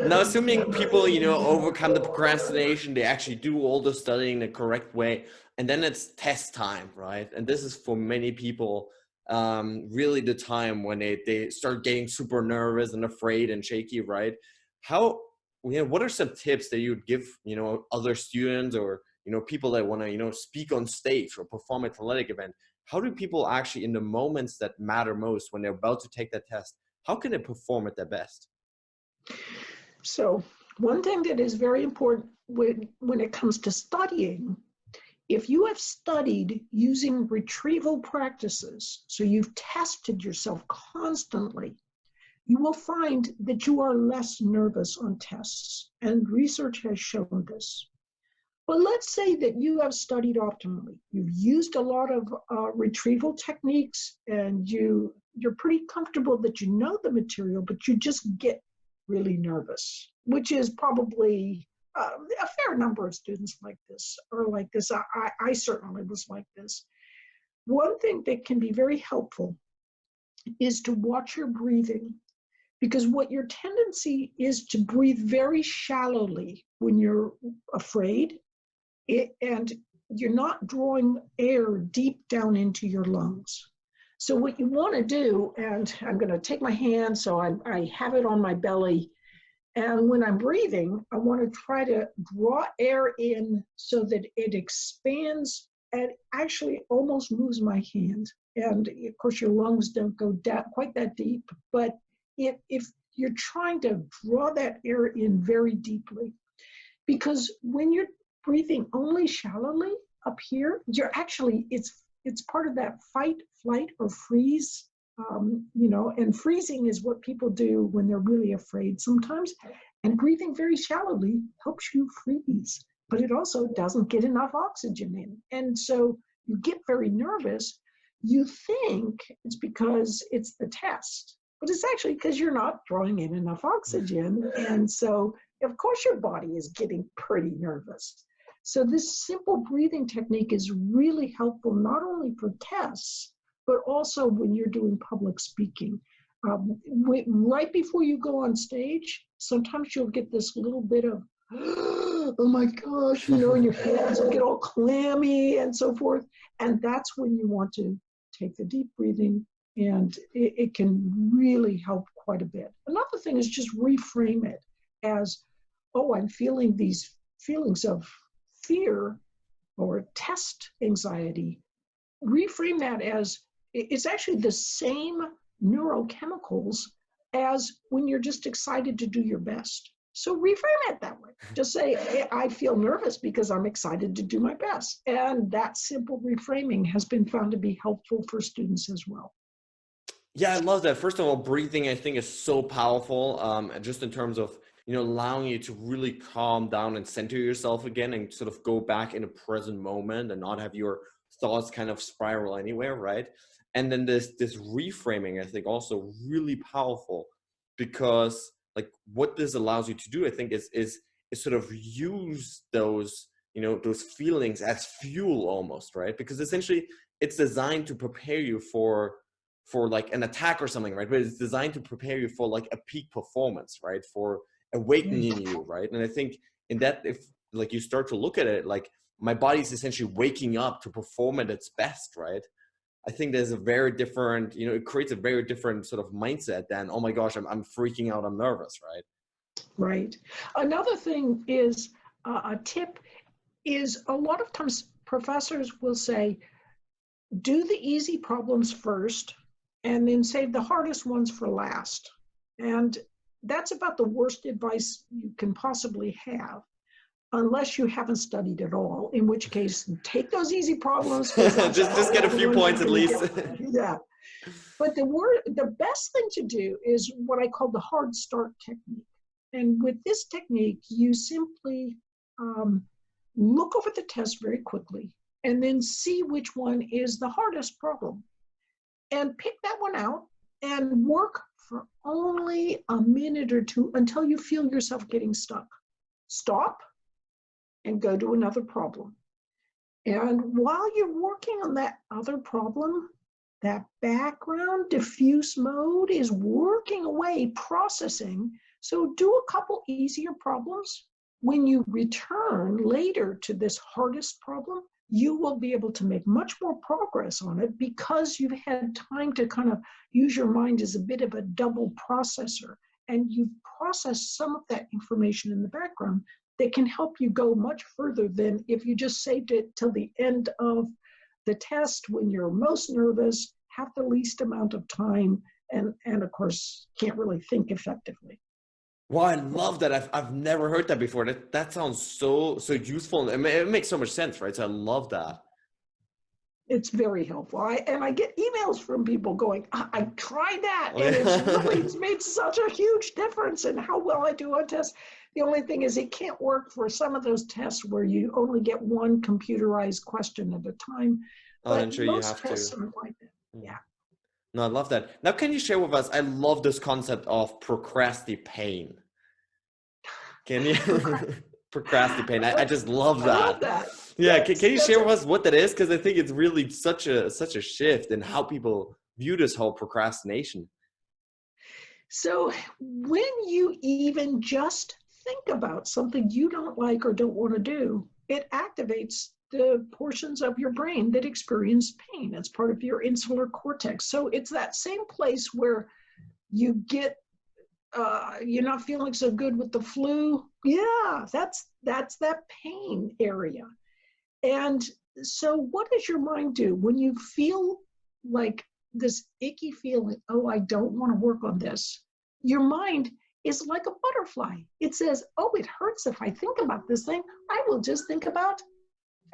Now, assuming people, overcome the procrastination, they actually do all the studying the correct way, and then it's test time, right? And this is for many people really the time when they start getting super nervous and afraid and shaky, right? What are some tips that you would give, other students or people that want to, speak on stage or perform at an athletic event? How do people actually, in the moments that matter most, when they're about to take that test, how can they perform at their best? So one thing that is very important when it comes to studying, if you have studied using retrieval practices, so you've tested yourself constantly, you will find that you are less nervous on tests, and research has shown this. But let's say that you have studied optimally. You've used a lot of retrieval techniques, and you're pretty comfortable that you know the material, but you just get really nervous, which is probably a fair number of students like this. I certainly was like this. One thing that can be very helpful is to watch your breathing, because what your tendency is to breathe very shallowly when you're afraid, and you're not drawing air deep down into your lungs. So what you want to do, and I'm going to take my hand so I have it on my belly, and when I'm breathing, I want to try to draw air in so that it expands and actually almost moves my hand. And of course, your lungs don't go quite that deep, but if you're trying to draw that air in very deeply, because when you're breathing only shallowly up here, it's part of that fight, flight, or freeze, and freezing is what people do when they're really afraid sometimes, and breathing very shallowly helps you freeze, but it also doesn't get enough oxygen in, and so you get very nervous. You think it's because it's the test, but it's actually because you're not drawing in enough oxygen, and so of course your body is getting pretty nervous. So this simple breathing technique is really helpful, not only for tests, but also when you're doing public speaking. Right before you go on stage, sometimes you'll get this little bit of, oh my gosh, and your hands will get all clammy and so forth. And that's when you want to take the deep breathing, and it can really help quite a bit. Another thing is just reframe it as, oh, I'm feeling these feelings of fear or test anxiety, reframe that as it's actually the same neurochemicals as when you're just excited to do your best. So reframe it that way. Just say, hey, I feel nervous because I'm excited to do my best. And that simple reframing has been found to be helpful for students as well. Yeah, I love that. First of all, breathing, I think, is so powerful, just in terms of, allowing you to really calm down and center yourself again and sort of go back in a present moment and not have your thoughts kind of spiral anywhere, right? And then this reframing, I think, also really powerful, because like what this allows you to do, I think, is sort of use those, those feelings as fuel almost, right? Because essentially it's designed to prepare you for like an attack or something, right? But it's designed to prepare you for like a peak performance, right? For awakening you, right? And I think in that, if like you start to look at it, like my body's essentially waking up to perform at its best, right? I think there's a very different, it creates a very different sort of mindset than, oh my gosh, I'm freaking out, I'm nervous, right? Right. Another thing is a tip is a lot of times professors will say, do the easy problems first and then save the hardest ones for last. And that's about the worst advice you can possibly have, unless you haven't studied at all, in which case take those easy problems. just get a few points at least. Yeah. But the best thing to do is what I call the hard start technique. And with this technique, you simply look over the test very quickly and then see which one is the hardest problem. And pick that one out and work for only a minute or two until you feel yourself getting stuck. Stop and go to another problem. And while you're working on that other problem, that background diffuse mode is working away, processing. So do a couple easier problems. When you return later to this hardest problem, you will be able to make much more progress on it because you've had time to kind of use your mind as a bit of a double processor. And you've processed some of that information in the background that can help you go much further than if you just saved it till the end of the test when you're most nervous, have the least amount of time, and of course, can't really think effectively. Wow, I love that. I've never heard that before. That sounds so useful. It makes so much sense, right? So I love that. It's very helpful. I get emails from people going, I tried that, and it's made such a huge difference in how well I do on tests. The only thing is it can't work for some of those tests where you only get one computerized question at a time. Oh, I'm sure you have tests to. are like that. Yeah. No, I love that. Now, can you share with us? I love this concept of procrastination. Can you? Procrastination. I just love that. I love that. Yeah, can you share with us what that is? Because I think it's really such a shift in how people view this whole procrastination. So when you even just think about something you don't like or don't want to do, it activates the portions of your brain that experience pain. It's part of your insular cortex. So it's that same place where you get, you're not feeling so good with the flu. Yeah, that's that pain area. And so what does your mind do when you feel like this icky feeling, oh, I don't want to work on this? Your mind is like a butterfly. It says, oh, it hurts if I think about this thing. I will just think about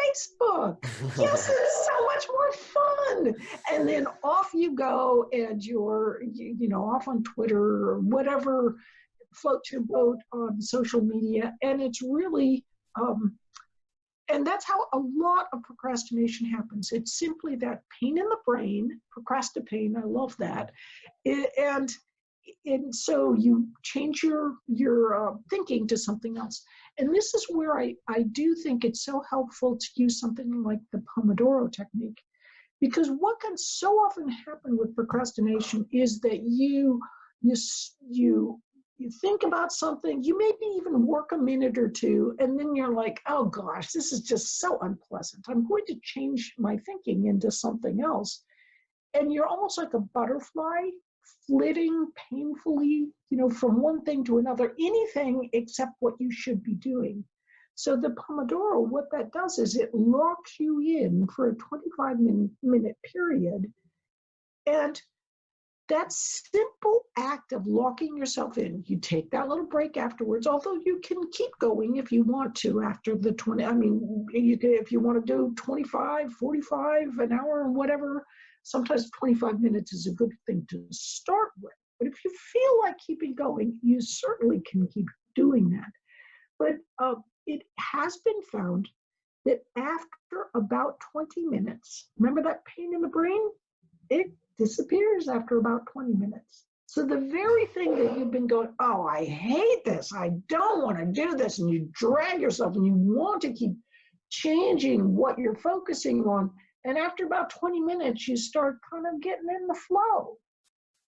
Facebook. Yes, it's so much more fun. And then off you go, and you're, off on Twitter or whatever, float your boat on social media. And it's really, and that's how a lot of procrastination happens. It's simply that pain in the brain, procrastination, I love that. And so you change your thinking to something else. And this is where I do think it's so helpful to use something like the Pomodoro technique. Because what can so often happen with procrastination is that you think about something, you maybe even work a minute or two, and then you're like, oh gosh, this is just so unpleasant. I'm going to change my thinking into something else. And you're almost like a butterfly flitting painfully, from one thing to another, anything except what you should be doing. So the Pomodoro, what that does is it locks you in for a 25-minute period. And that simple act of locking yourself in, you take that little break afterwards, although you can keep going if you want to after the 20, I mean, you can, if you want to do 25, 45, an hour, whatever, sometimes 25 minutes is a good thing to start with. But if you feel like keeping going, you certainly can keep doing that. But it has been found that after about 20 minutes, remember that pain in the brain? It disappears after about 20 minutes. So the very thing that you've been going, oh, I hate this, I don't want to do this, and you drag yourself and you want to keep changing what you're focusing on. And after about 20 minutes, you start kind of getting in the flow.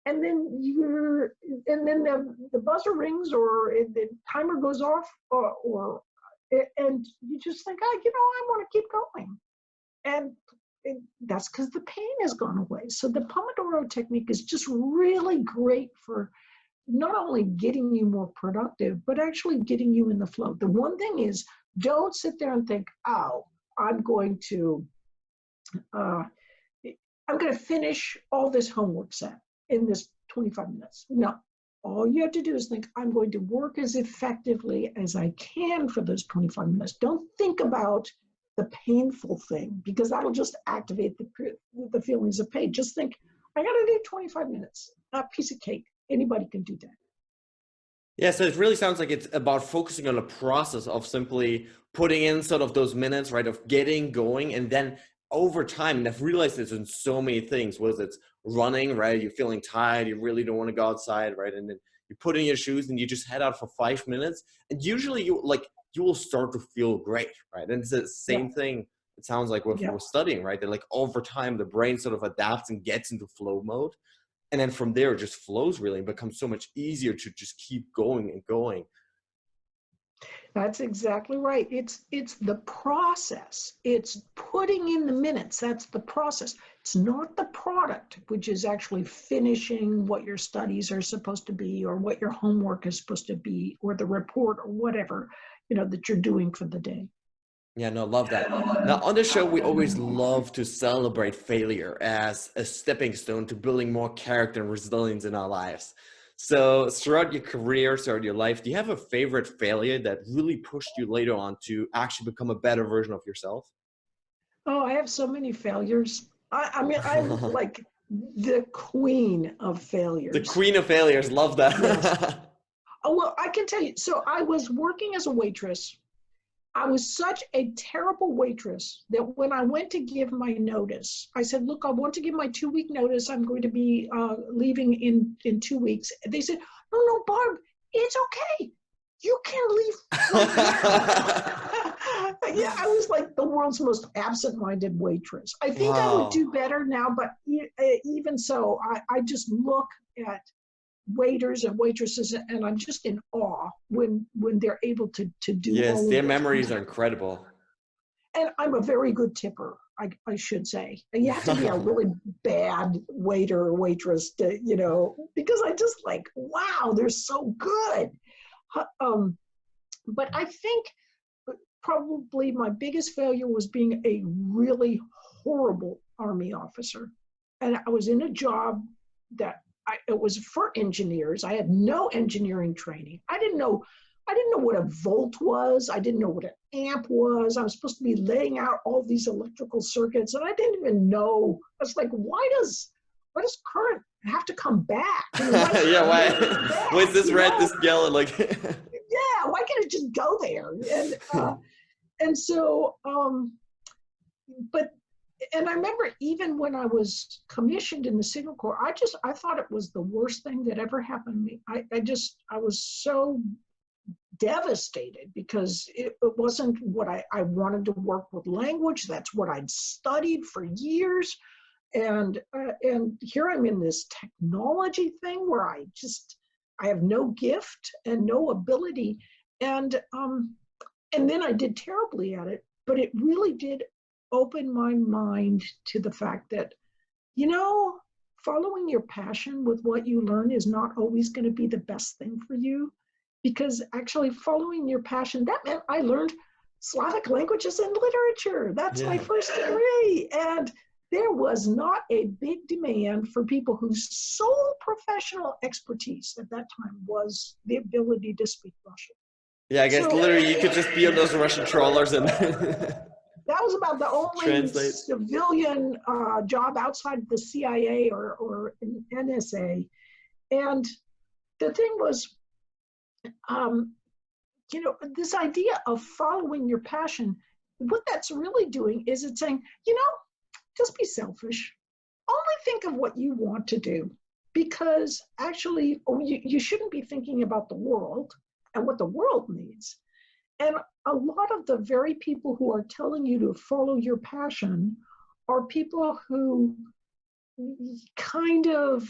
And then the buzzer rings or the timer goes off and you just think, oh, I want to keep going. And that's because the pain has gone away. So the Pomodoro technique is just really great for not only getting you more productive, but actually getting you in the flow. The one thing is, don't sit there and think, oh, I'm going to finish all this homework set in this 25 minutes. No, all you have to do is think, I'm going to work as effectively as I can for those 25 minutes. Don't think about the painful thing, because that'll just activate the feelings of pain. Just think, I got to do 25 minutes, a piece of cake. Anybody can do that. Yeah, so it really sounds like it's about focusing on the process of simply putting in sort of those minutes, right, of getting going. And then over time, and I've realized this in so many things, whether it's running, right, you're feeling tired, you really don't want to go outside, right, and then you put in your shoes and you just head out for 5 minutes, and usually you will start to feel great, right? And it's the same thing, it sounds like, with studying, right? That like over time, the brain sort of adapts and gets into flow mode. And then from there, it just flows really and becomes so much easier to just keep going and going. That's exactly right. It's the process. It's putting in the minutes. That's the process. It's not the product, which is actually finishing what your studies are supposed to be or what your homework is supposed to be or the report or whatever, that you're doing for the day. Yeah, no, love that. Now, on the show, we always love to celebrate failure as a stepping stone to building more character and resilience in our lives. So throughout your career, throughout your life, do you have a favorite failure that really pushed you later on to actually become a better version of yourself? Oh, I have so many failures. I mean, I'm like the queen of failures. The queen of failures. Love that. Yes. Oh, well, I can tell you. So I was working as a waitress. I was such a terrible waitress that when I went to give my notice, I said, look, I want to give my 2-week notice. I'm going to be leaving in 2 weeks. They said, no, Barb, it's okay. You can leave. Yeah, I was like the world's most absent-minded waitress. I think I would do better now, but even so, I just look at waiters and waitresses and I'm just in awe when they're able to do yes, all their of memories are incredible. And I'm a very good tipper, I should say. And you have to be a really bad waiter or waitress to, because I just like, wow, they're so good. But I think probably my biggest failure was being a really horrible Army officer. And I was in a job that it was for engineers. I had no engineering training. I didn't know what a volt was. I didn't know what an amp was. I was supposed to be laying out all these electrical circuits, and I didn't even know. I was like, why does current have to come back? Yeah, why? What's this red, this yellow? Like, yeah, why can't it just go there? And so, and I remember even when I was commissioned in the Signal Corps, I thought it was the worst thing that ever happened to me. I was so devastated because it wasn't what I wanted to work with language. That's what I'd studied for years. And here I'm in this technology thing where I have no gift and no ability. And then I did terribly at it, but it really did open my mind to the fact that, following your passion with what you learn is not always going to be the best thing for you, because actually following your passion, that meant I learned Slavic languages and literature. That's my Yeah. first degree. And there was not a big demand for people whose sole professional expertise at that time was the ability to speak Russian. Yeah, I guess So literally you could just be on those Russian trawlers and that was about the only translate. civilian job outside the CIA or NSA. And the thing was, this idea of following your passion, what that's really doing is it's saying, just be selfish. Only think of what you want to do, because actually you shouldn't be thinking about the world and what the world needs. And a lot of the very people who are telling you to follow your passion are people who kind of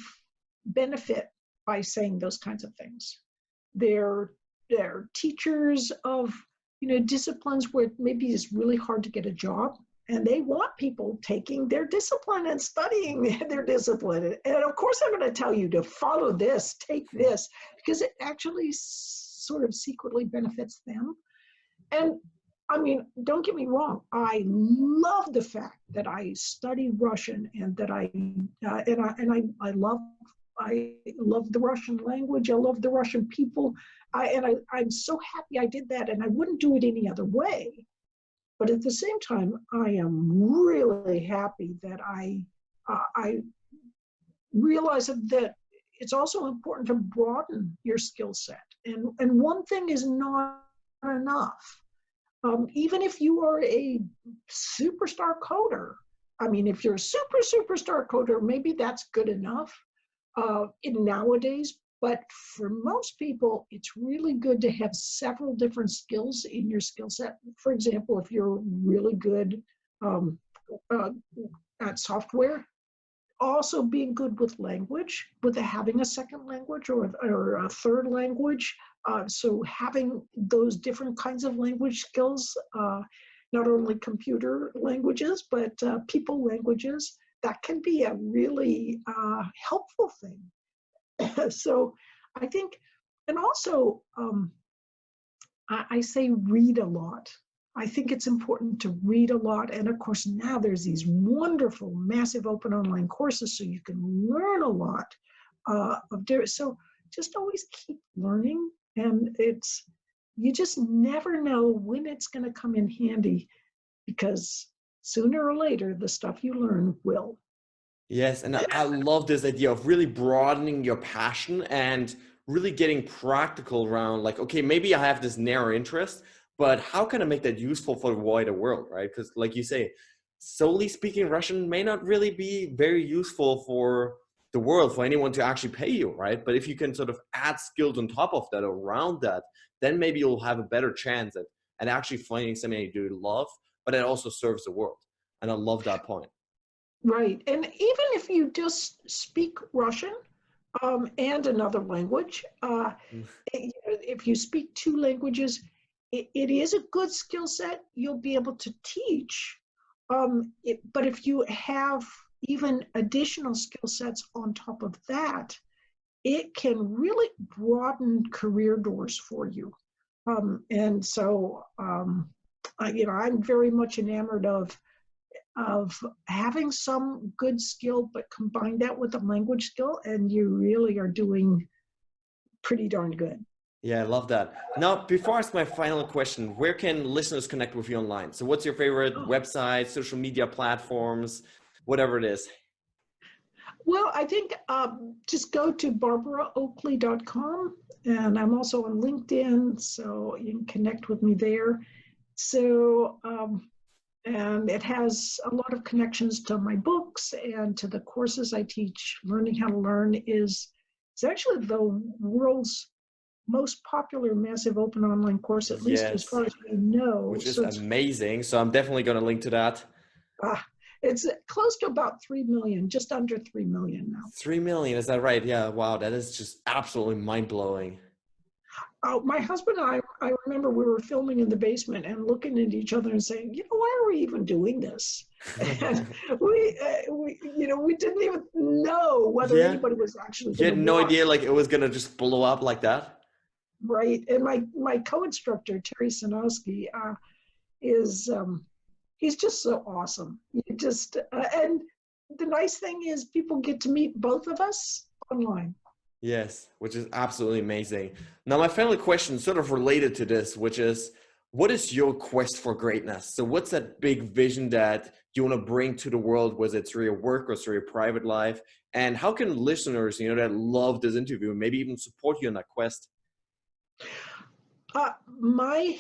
benefit by saying those kinds of things. They're teachers of disciplines where maybe it's really hard to get a job, and they want people taking their discipline and studying their discipline. And of course, I'm going to tell you to follow this, take this, because it actually sort of secretly benefits them. And I mean, don't get me wrong. I love the fact that I study Russian and that I love the Russian language. I love the Russian people. I'm so happy I did that, and I wouldn't do it any other way. But at the same time, I am really happy that I realize that it's also important to broaden your skill set. And one thing is not enough. Even if you are a superstar coder, I mean, if you're a superstar coder, maybe that's good enough nowadays. But for most people, it's really good to have several different skills in your skill set. For example, if you're really good at software, also being good with language, with having a second language or a third language. So having those different kinds of language skills, not only computer languages, but people languages, that can be a really helpful thing. So I think, and also I say read a lot. I think it's important to read a lot. And of course, now there's these wonderful, massive open online courses, so you can learn a lot of different. So just always keep learning. And you just never know when it's going to come in handy, because sooner or later, the stuff you learn will. Yes, and I love this idea of really broadening your passion and really getting practical around, like, okay, maybe I have this narrow interest, but how can I make that useful for the wider world, right? Because like you say, solely speaking Russian may not really be very useful for the world, for anyone to actually pay you, right? But if you can sort of add skills on top of that, around that, then maybe you'll have a better chance at actually finding something you do love, but it also serves the world. And I love that point. Right. And even if you just speak Russian and another language, if you speak two languages, it is a good skill set. You'll be able to teach. But if you have even additional skill sets on top of that, it can really broaden career doors for you. And so, I'm very much enamored of having some good skill, but combine that with a language skill, and you really are doing pretty darn good. Yeah, I love that. Now, before I ask my final question, where can listeners connect with you online? So what's your favorite website, social media platforms, whatever it is? Well, I think just go to barbaraoakley.com, and I'm also on LinkedIn, so you can connect with me there. So, and it has a lot of connections to my books and to the courses I teach. Learning How to Learn is actually the world's most popular massive open online course, at least as far as we know. Which is amazing. So I'm definitely going to link to that. It's close to about 3 million, just under 3 million now. 3 million, is that right? Yeah, wow, that is just absolutely mind-blowing. My husband and I remember we were filming in the basement and looking at each other and saying, why are we even doing this? And we didn't even know whether anybody was actually. You had no idea like it was going to just blow up like that? Right. And my co-instructor, Terry Sanowski, is he's just so awesome. You just and the nice thing is people get to meet both of us online. Yes, which is absolutely amazing. Now, my final question, sort of related to this, which is, what is your quest for greatness? So, what's that big vision that you want to bring to the world, whether it's through your work or through your private life? And how can listeners, that love this interview, maybe even support you in that quest? My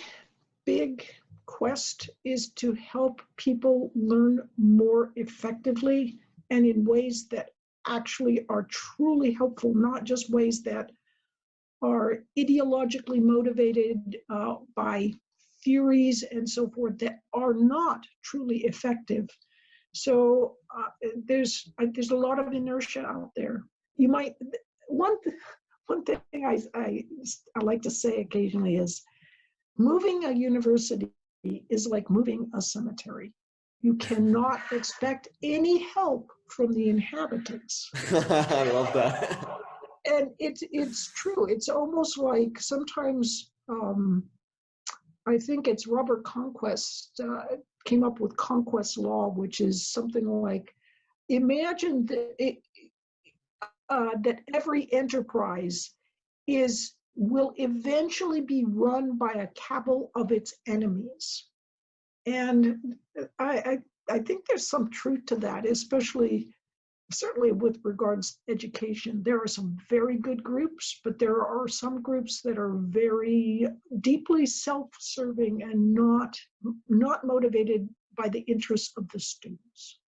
big quest is to help people learn more effectively and in ways that actually are truly helpful, not just ways that are ideologically motivated by theories and so forth that are not truly effective. So there's a lot of inertia out there. You might one thing I like to say occasionally is moving a university is like moving a cemetery. You cannot expect any help from the inhabitants. I love that. And it's true. It's almost like sometimes I think it's Robert Conquest came up with conquest law, which is something like, imagine that every enterprise will eventually be run by a cabal of its enemies. And I think there's some truth to that, especially certainly with regards to education. There are some very good groups, but there are some groups that are very deeply self-serving and not motivated by the interests of the students.